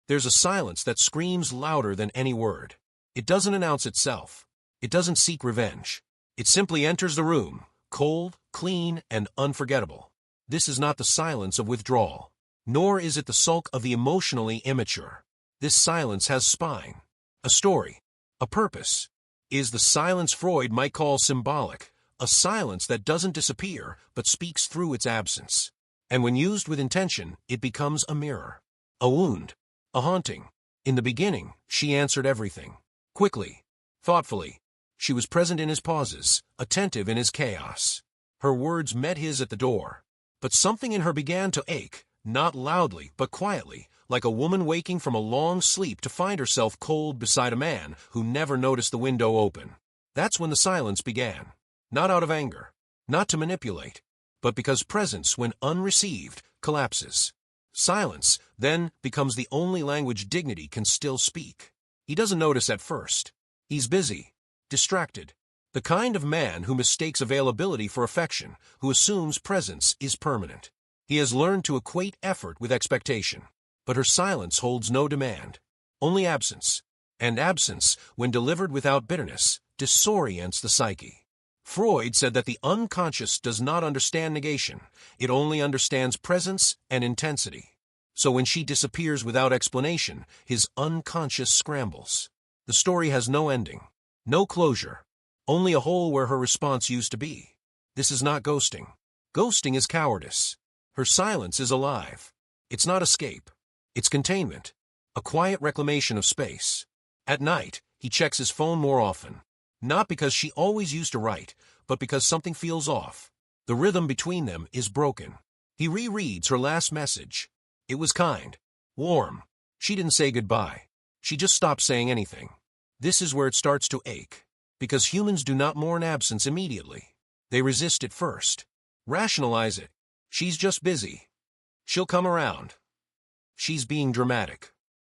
There's a silence that screams louder than any word. It doesn't announce itself. It doesn't seek revenge. It simply enters the room, cold, clean, and unforgettable. This is not the silence of withdrawal, nor is it the sulk of the emotionally immature. This silence has spine, a story, a purpose. Is the silence Freud might call symbolic, a silence that doesn't disappear but speaks through its absence. And when used with intention, it becomes a mirror, a wound, a haunting. In the beginning, she answered everything. Quickly, thoughtfully. She was present in his pauses, attentive in his chaos. Her words met his at the door. But something in her began to ache, not loudly but quietly, like a woman waking from a long sleep to find herself cold beside a man who never noticed the window open. That's when the silence began. Not out of anger, not to manipulate, but because presence, when unreceived, collapses. Silence, then, becomes the only language dignity can still speak. He doesn't notice at first. He's busy, distracted. The kind of man who mistakes availability for affection, who assumes presence is permanent. He has learned to equate effort with expectation. But her silence holds no demand, only absence. And absence, when delivered without bitterness, disorients the psyche. Freud said that the unconscious does not understand negation, it only understands presence and intensity. So when she disappears without explanation, his unconscious scrambles. The story has no ending, no closure, only a hole where her response used to be. This is not ghosting. Ghosting is cowardice. Her silence is alive. It's not escape. It's containment, a quiet reclamation of space. At night, he checks his phone more often. Not because she always used to write, but because something feels off. The rhythm between them is broken. He rereads her last message. It was kind, warm. She didn't say goodbye. She just stopped saying anything. This is where it starts to ache. Because humans do not mourn absence immediately. They resist it first. Rationalize it. She's just busy. She'll come around. She's being dramatic.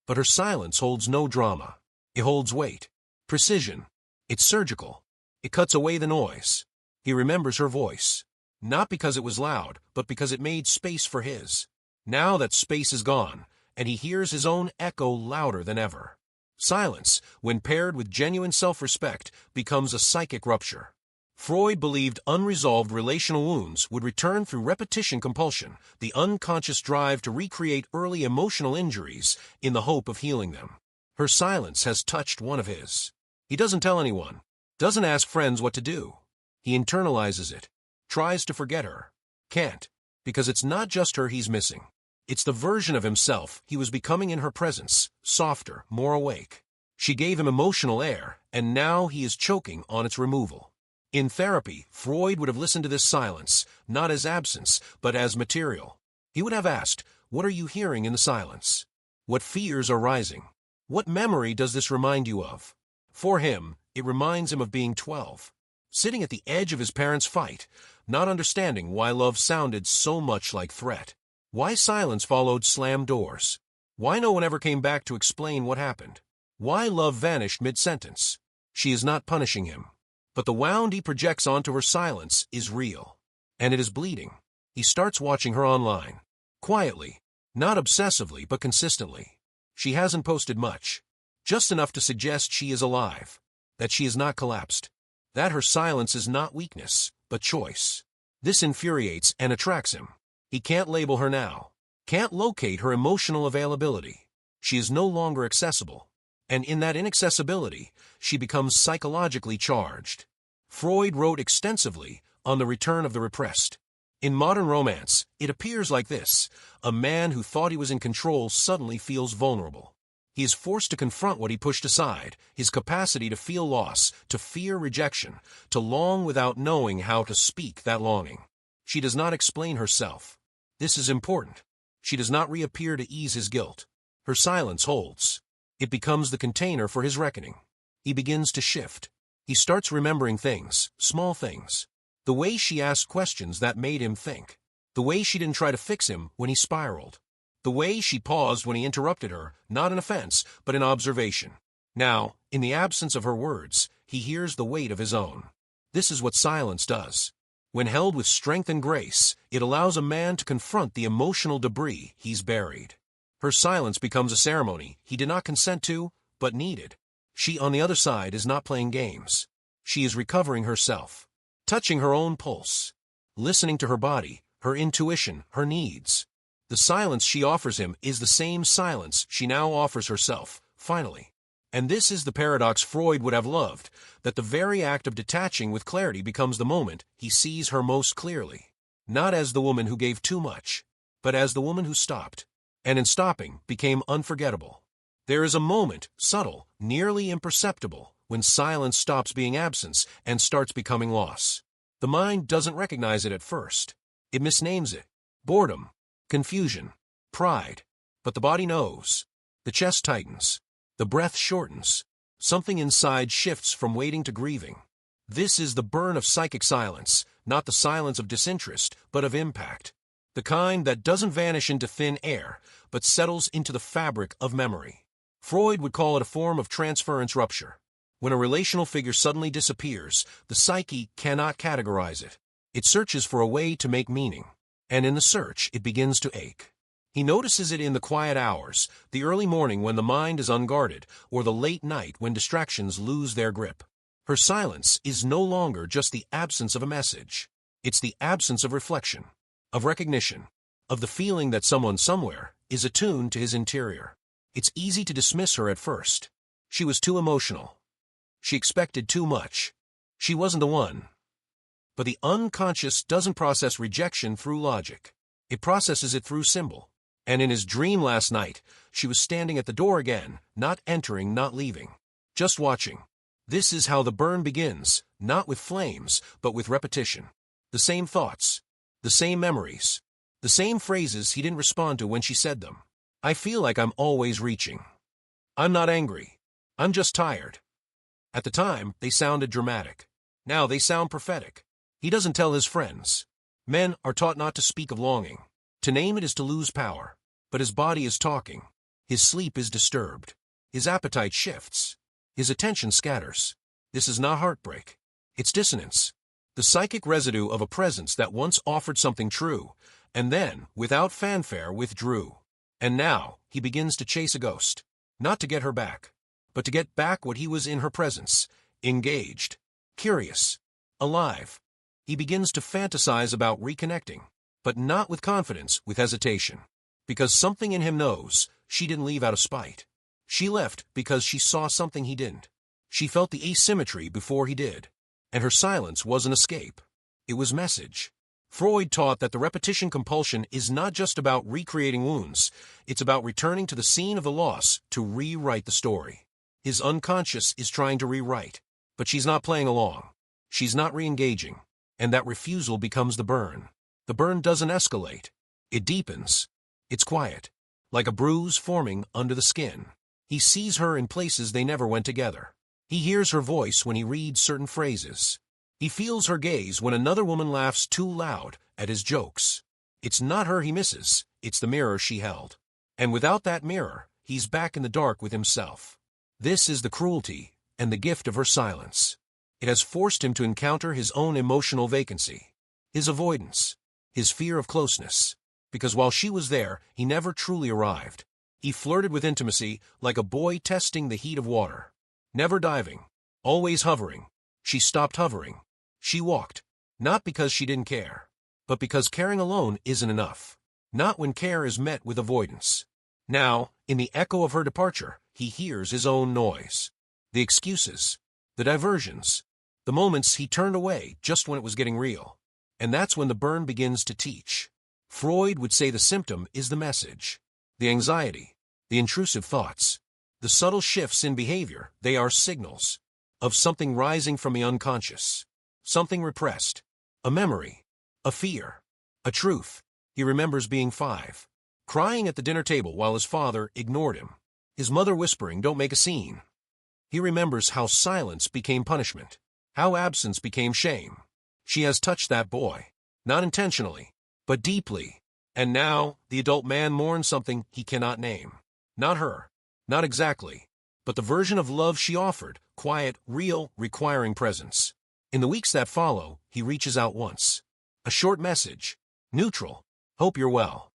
But her silence holds no drama. It holds weight, precision. It's surgical. It cuts away the noise. He remembers her voice. Not because it was loud, but because it made space for his. Now that space is gone, and he hears his own echo louder than ever. Silence, when paired with genuine self-respect, becomes a psychic rupture. Freud believed unresolved relational wounds would return through repetition compulsion, the unconscious drive to recreate early emotional injuries in the hope of healing them. Her silence has touched one of his. He doesn't tell anyone, doesn't ask friends what to do. He internalizes it, tries to forget her, can't, because it's not just her he's missing. It's the version of himself he was becoming in her presence, softer, more awake. She gave him emotional air, and now he is choking on its removal. In therapy, Freud would have listened to this silence, not as absence, but as material. He would have asked, what are you hearing in the silence? What fears are rising? What memory does this remind you of? For him, it reminds him of being 12, sitting at the edge of his parents' fight, not understanding why love sounded so much like threat. Why silence followed slammed doors? Why no one ever came back to explain what happened? Why love vanished mid-sentence? She is not punishing him. But the wound he projects onto her silence is real. And it is bleeding. He starts watching her online. Quietly. Not obsessively, but consistently. She hasn't posted much. Just enough to suggest she is alive. That she has not collapsed. That her silence is not weakness, but choice. This infuriates and attracts him. He can't label her now. Can't locate her emotional availability. She is no longer accessible. And in that inaccessibility, she becomes psychologically charged. Freud wrote extensively on the return of the repressed. In modern romance, it appears like this. A man who thought he was in control suddenly feels vulnerable. He is forced to confront what he pushed aside, his capacity to feel loss, to fear rejection, to long without knowing how to speak that longing. She does not explain herself. This is important. She does not reappear to ease his guilt. Her silence holds. It becomes the container for his reckoning. He begins to shift. He starts remembering things, small things. The way she asked questions that made him think. The way she didn't try to fix him when he spiraled. The way she paused when he interrupted her, not in offense, but in observation. Now, in the absence of her words, he hears the weight of his own. This is what silence does. When held with strength and grace, it allows a man to confront the emotional debris he's buried. Her silence becomes a ceremony he did not consent to, but needed. She, on the other side, is not playing games. She is recovering herself, touching her own pulse, listening to her body, her intuition, her needs. The silence she offers him is the same silence she now offers herself, finally. And this is the paradox Freud would have loved, that the very act of detaching with clarity becomes the moment he sees her most clearly. Not as the woman who gave too much, but as the woman who stopped, and in stopping became unforgettable. There is a moment, subtle, nearly imperceptible, when silence stops being absence and starts becoming loss. The mind doesn't recognize it at first. It misnames it: boredom, confusion, pride. But the body knows. The chest tightens. The breath shortens. Something inside shifts from waiting to grieving. This is the burn of psychic silence, not the silence of disinterest, but of impact. The kind that doesn't vanish into thin air, but settles into the fabric of memory. Freud would call it a form of transference rupture. When a relational figure suddenly disappears, the psyche cannot categorize it. It searches for a way to make meaning. And in the search, it begins to ache. He notices it in the quiet hours, the early morning when the mind is unguarded, or the late night when distractions lose their grip. Her silence is no longer just the absence of a message. It's the absence of reflection, of recognition, of the feeling that someone somewhere is attuned to his interior. It's easy to dismiss her at first. She was too emotional. She expected too much. She wasn't the one. But the unconscious doesn't process rejection through logic. It processes it through symbol. And in his dream last night, she was standing at the door again, not entering, not leaving, just watching. This is how the burn begins, not with flames, but with repetition. The same thoughts, the same memories, the same phrases he didn't respond to when she said them. I feel like I'm always reaching. I'm not angry. I'm just tired. At the time, they sounded dramatic. Now they sound prophetic. He doesn't tell his friends. Men are taught not to speak of longing. To name it is to lose power. But his body is talking. His sleep is disturbed. His appetite shifts. His attention scatters. This is not heartbreak. It's dissonance. The psychic residue of a presence that once offered something true, and then, without fanfare, withdrew. And now, he begins to chase a ghost. Not to get her back, but to get back what he was in her presence: engaged, curious, alive. He begins to fantasize about reconnecting, but not with confidence, with hesitation. Because something in him knows she didn't leave out of spite. She left because she saw something he didn't. She felt the asymmetry before he did. And her silence wasn't escape. It was message. Freud taught that the repetition compulsion is not just about recreating wounds. It's about returning to the scene of the loss to rewrite the story. His unconscious is trying to rewrite, but she's not playing along. She's not re-engaging. And that refusal becomes the burn. The burn doesn't escalate. It deepens. It's quiet, like a bruise forming under the skin. He sees her in places they never went together. He hears her voice when he reads certain phrases. He feels her gaze when another woman laughs too loud at his jokes. It's not her he misses, it's the mirror she held. And without that mirror, he's back in the dark with himself. This is the cruelty and the gift of her silence. It has forced him to encounter his own emotional vacancy, his avoidance, his fear of closeness. Because while she was there, he never truly arrived. He flirted with intimacy like a boy testing the heat of water. Never diving, always hovering. She stopped hovering. She walked, not because she didn't care, but because caring alone isn't enough. Not when care is met with avoidance. Now, in the echo of her departure, he hears his own noise. The excuses, the diversions, the moments he turned away just when it was getting real. And that's when the burn begins to teach. Freud would say the symptom is the message. The anxiety, the intrusive thoughts, the subtle shifts in behavior, they are signals of something rising from the unconscious, something repressed, a memory, a fear, a truth. He remembers being 5, crying at the dinner table while his father ignored him, his mother whispering, "Don't make a scene." He remembers how silence became punishment, how absence became shame. She has touched that boy, not intentionally, but deeply. And now, the adult man mourns something he cannot name. Not her, not exactly, but the version of love she offered, quiet, real, requiring presence. In the weeks that follow, he reaches out once. A short message, neutral, "Hope you're well."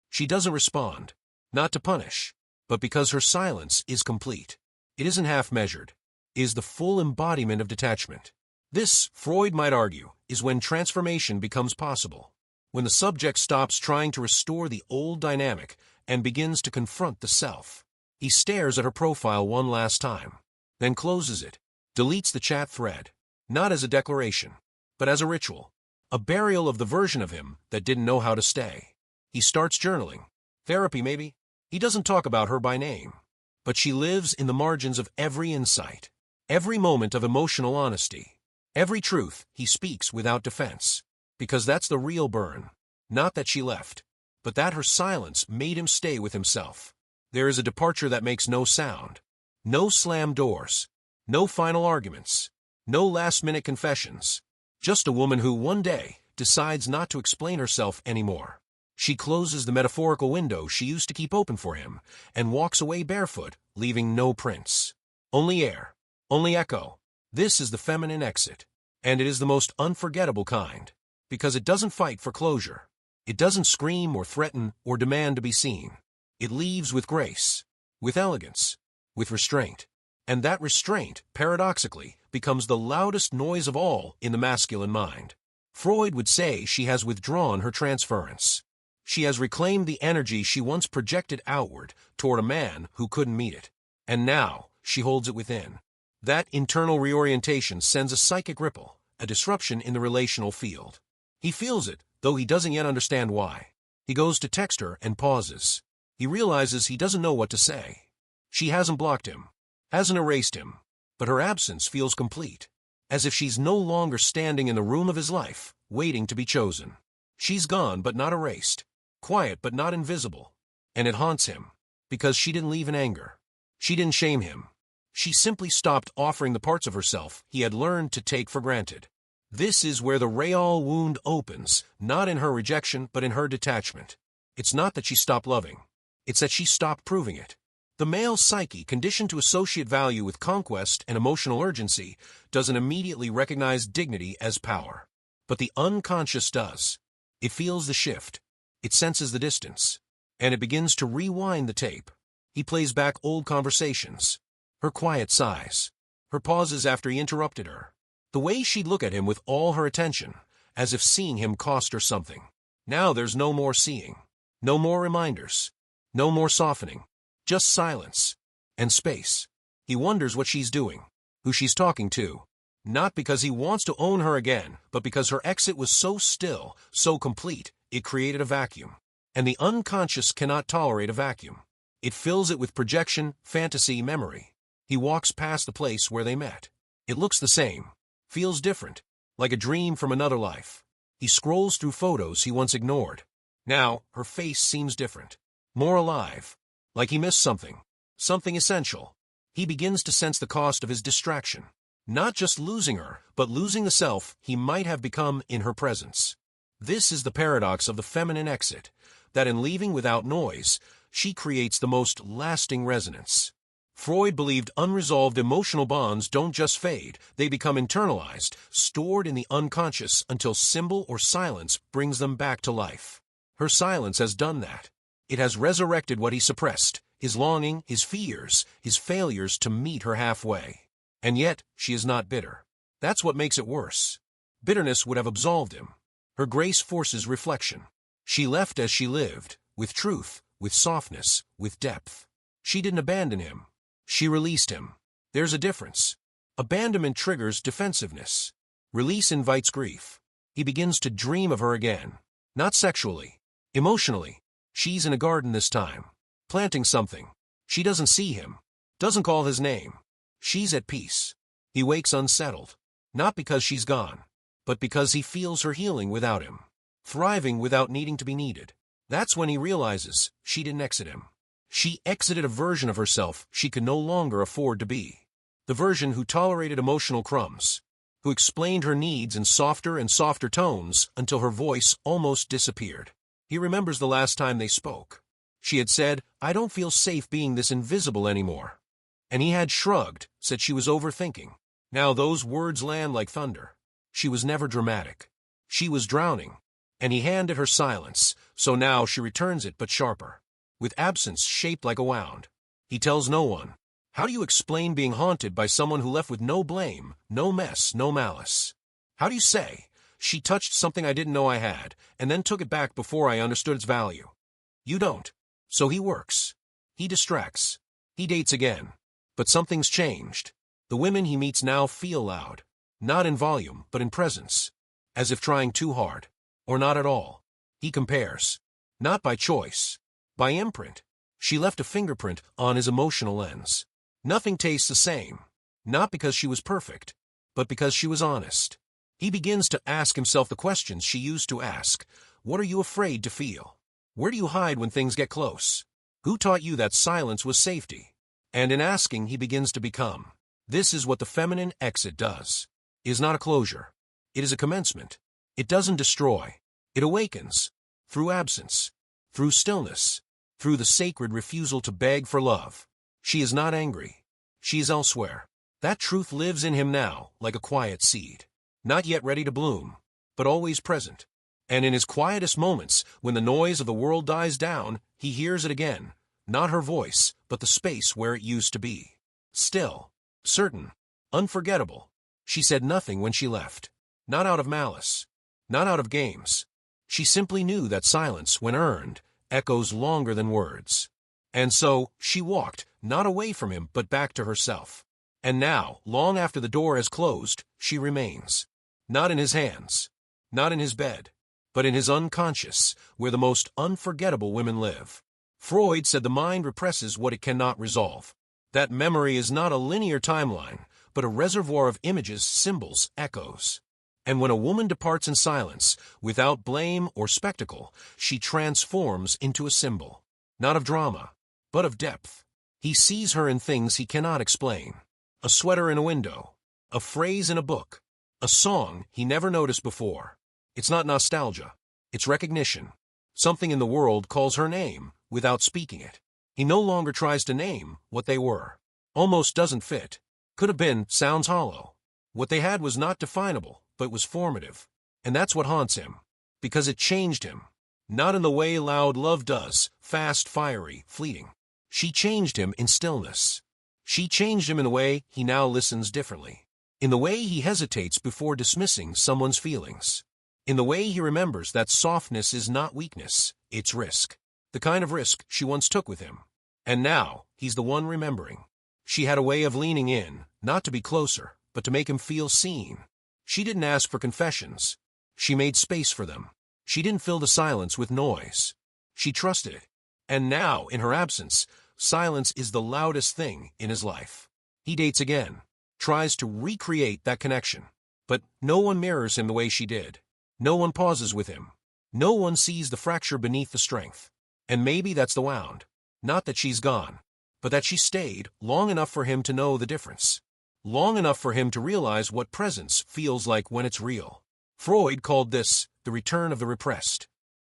She doesn't respond. Not to punish, but because her silence is complete. It isn't half-measured. It is the full embodiment of detachment. This, Freud might argue, is when transformation becomes possible. When the subject stops trying to restore the old dynamic and begins to confront the self. He stares at her profile one last time, then closes it, deletes the chat thread, not as a declaration, but as a ritual, a burial of the version of him that didn't know how to stay. He starts journaling. Therapy, maybe? He doesn't talk about her by name, but she lives in the margins of every insight, every moment of emotional honesty, every truth he speaks without defense, because that's the real burn. Not that she left, but that her silence made him stay with himself. There is a departure that makes no sound, no slammed doors, no final arguments, no last-minute confessions, just a woman who one day decides not to explain herself anymore. She closes the metaphorical window she used to keep open for him and walks away barefoot, leaving no prints. Only air, only echo. This is the feminine exit, and it is the most unforgettable kind, because it doesn't fight for closure. It doesn't scream or threaten or demand to be seen. It leaves with grace, with elegance, with restraint. And that restraint, paradoxically, becomes the loudest noise of all in the masculine mind. Freud would say she has withdrawn her transference. She has reclaimed the energy she once projected outward toward a man who couldn't meet it. And now, she holds it within. That internal reorientation sends a psychic ripple, a disruption in the relational field. He feels it, though he doesn't yet understand why. He goes to text her and pauses. He realizes he doesn't know what to say. She hasn't blocked him, hasn't erased him, but her absence feels complete, as if she's no longer standing in the room of his life, waiting to be chosen. She's gone but not erased, quiet but not invisible, and it haunts him, because she didn't leave in anger. She didn't shame him. She simply stopped offering the parts of herself he had learned to take for granted. This is where the real wound opens, not in her rejection but in her detachment. It's not that she stopped loving. It's that she stopped proving it. The male psyche, conditioned to associate value with conquest and emotional urgency, doesn't immediately recognize dignity as power. But the unconscious does. It feels the shift. It senses the distance. And it begins to rewind the tape. He plays back old conversations. Her quiet sighs. Her pauses after he interrupted her. The way she'd look at him with all her attention, as if seeing him cost her something. Now there's no more seeing. No more reminders. No more softening. Just silence. And space. He wonders what she's doing, who she's talking to. Not because he wants to own her again, but because her exit was so still, so complete, it created a vacuum. And the unconscious cannot tolerate a vacuum. It fills it with projection, fantasy, memory. He walks past the place where they met. It looks the same, feels different, like a dream from another life. He scrolls through photos he once ignored. Now, her face seems different, more alive, like he missed something, something essential. He begins to sense the cost of his distraction. Not just losing her, but losing the self he might have become in her presence. This is the paradox of the feminine exit, that in leaving without noise, she creates the most lasting resonance. Freud believed unresolved emotional bonds don't just fade, they become internalized, stored in the unconscious until symbol or silence brings them back to life. Her silence has done that. It has resurrected what he suppressed, his longing, his fears, his failures to meet her halfway. And yet, she is not bitter. That's what makes it worse. Bitterness would have absolved him. Her grace forces reflection. She left as she lived, with truth, with softness, with depth. She didn't abandon him. She released him. There's a difference. Abandonment triggers defensiveness. Release invites grief. He begins to dream of her again. Not sexually. Emotionally. She's in a garden this time. Planting something. She doesn't see him. Doesn't call his name. She's at peace. He wakes unsettled. Not because she's gone, but because he feels her healing without him. Thriving without needing to be needed. That's when he realizes she didn't exit him. She exited a version of herself she could no longer afford to be. The version who tolerated emotional crumbs, who explained her needs in softer and softer tones until her voice almost disappeared. He remembers the last time they spoke. She had said, "I don't feel safe being this invisible anymore." And he had shrugged, said she was overthinking. Now those words land like thunder. She was never dramatic. She was drowning. And he handed her silence, so now she returns it but sharper. with absence shaped like a wound. He tells no one. How do you explain being haunted by someone who left with no blame, no mess, no malice? How do you say, she touched something I didn't know I had, and then took it back before I understood its value? You don't. So he works. He distracts. He dates again. But something's changed. The women he meets now feel loud. Not in volume, but in presence. As if trying too hard. Or not at all. He compares. Not by choice. By imprint. She left a fingerprint on his emotional lens. Nothing tastes the same. Not because she was perfect, but because she was honest. He begins to ask himself the questions she used to ask. What are you afraid to feel? Where do you hide when things get close? Who taught you that silence was safety? And in asking, he begins to become. This is what the feminine exit does. It is not a closure. It is a commencement. It doesn't destroy. It awakens. Through absence. Through stillness. Through the sacred refusal to beg for love. She is not angry. She is elsewhere. That truth lives in him now, like a quiet seed. Not yet ready to bloom, but always present. And in his quietest moments, when the noise of the world dies down, he hears it again. Not her voice, but the space where it used to be. Still. Certain. Unforgettable. She said nothing when she left. Not out of malice. Not out of games. She simply knew that silence, when earned, echoes longer than words. And so, she walked, not away from him, but back to herself. And now, long after the door has closed, she remains. Not in his hands. Not in his bed. But in his unconscious, where the most unforgettable women live. Freud said the mind represses what it cannot resolve. That memory is not a linear timeline, but a reservoir of images, symbols, echoes. And when a woman departs in silence, without blame or spectacle, she transforms into a symbol. Not of drama, but of depth. He sees her in things he cannot explain. A sweater in a window. A phrase in a book. A song he never noticed before. It's not nostalgia. It's recognition. Something in the world calls her name without speaking it. He no longer tries to name what they were. Almost doesn't fit. Could have been, sounds hollow. What they had was not definable, but was formative. And that's what haunts him. Because it changed him. Not in the way loud love does, fast, fiery, fleeting. She changed him in stillness. She changed him in the way he now listens differently. In the way he hesitates before dismissing someone's feelings. In the way he remembers that softness is not weakness, it's risk. The kind of risk she once took with him. And now, he's the one remembering. She had a way of leaning in, not to be closer, but to make him feel seen. She didn't ask for confessions. She made space for them. She didn't fill the silence with noise. She trusted it. And now, in her absence, silence is the loudest thing in his life. He dates again, tries to recreate that connection. But no one mirrors him the way she did. No one pauses with him. No one sees the fracture beneath the strength. And maybe that's the wound. Not that she's gone, but that she stayed long enough for him to know the difference. Long enough for him to realize what presence feels like when it's real. Freud called this the return of the repressed.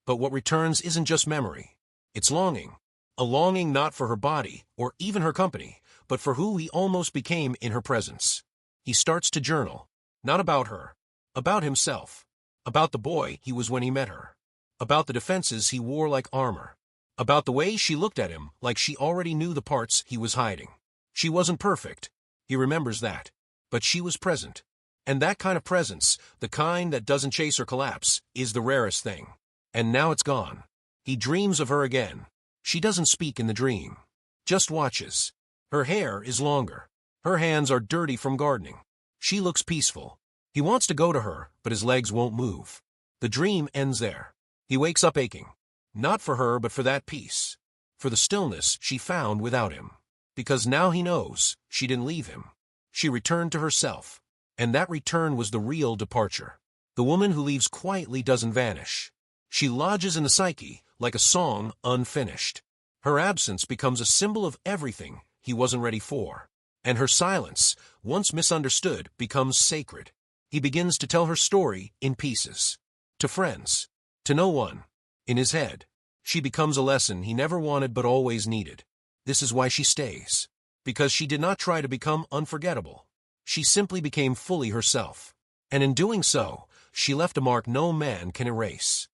But what returns isn't just memory. It's longing. A longing not for her body, or even her company, but for who he almost became in her presence. He starts to journal. Not about her. About himself. About the boy he was when he met her. About the defenses he wore like armor. About the way she looked at him like she already knew the parts he was hiding. She wasn't perfect. He remembers that. But she was present. And that kind of presence, the kind that doesn't chase or collapse, is the rarest thing. And now it's gone. He dreams of her again. She doesn't speak in the dream. Just watches. Her hair is longer. Her hands are dirty from gardening. She looks peaceful. He wants to go to her, but his legs won't move. The dream ends there. He wakes up aching. Not for her, but for that peace. For the stillness she found without him. Because now he knows she didn't leave him. She returned to herself. And that return was the real departure. The woman who leaves quietly doesn't vanish. She lodges in the psyche like a song unfinished. Her absence becomes a symbol of everything he wasn't ready for. And her silence, once misunderstood, becomes sacred. He begins to tell her story in pieces. To friends. To no one. In his head. She becomes a lesson he never wanted but always needed. This is why she stays. Because she did not try to become unforgettable. She simply became fully herself. And in doing so, she left a mark no man can erase.